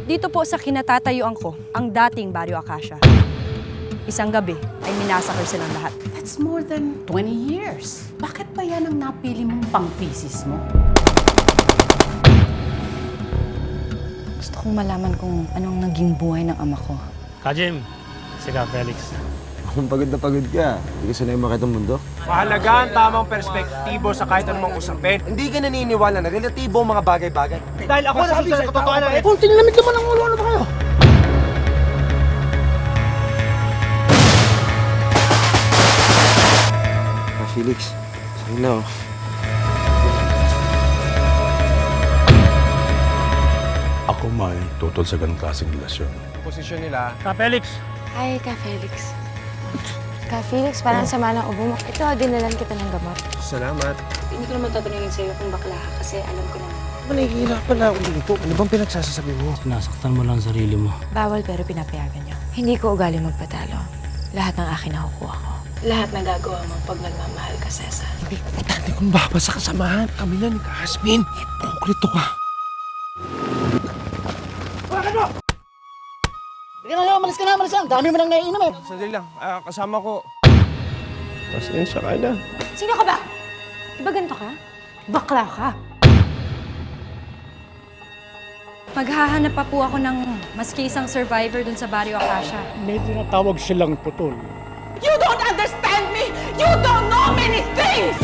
Dito po sa kinatatayuan ko, ang dating Barrio Acacia. Isang gabi ay minasakal silang lahat. That's more than 20 years. Bakit pa yan ang napili mong pang-thesis mo? Gusto kong malaman kung anong naging buhay ng ama ko. Kajim, si Ka Felix. Kung pagod na pagod ka, hindi ka sanay makita ang mundo. Mahalaga ang tamang perspektibo sa kahit anumang usapin. Hindi ka naniniwala na relatibo ang mga bagay-bagay. Dahil ako nasabi sa katotohanan. Kunting lamig naman ang ulo, ano ba kayo? Felix, sorry na oh. Ako may tutol sa ganong klaseng relasyon. Posisyon nila. Ka Felix, Hi, Ka Felix. Ka Felix, parang sama ng ubo mo. Ito, dinalan kita ng gamot. Salamat. Hindi ko naman tatanungin sa'yo kung bakla ka kasi alam ko naman. Manihirapan na ako dito. Ano bang pinagsasasabi mo? sinasaktan mo lang sarili mo. Bawal pero pinapayagan niyo. Hindi ko ugali magpatalo. Lahat ng akin nakukuha ko. Lahat na gagawa mo pag nagmamahal ka, Cesar. Hindi, importante kung baba sa kasamahan. Kami na ni Kasmin. Hipokrito ka. Malis ka na. Ang dami mo nang naiinom eh. Sandali lang. Kasama ko. Pasensya ka na. Sino ka ba? Di ba ganito ka? Bakla ka. Maghahanap pa po ako ng maski isang survivor dun sa Barrio Acacia. May tinatawag silang putol. You don't understand me! You don't know many things!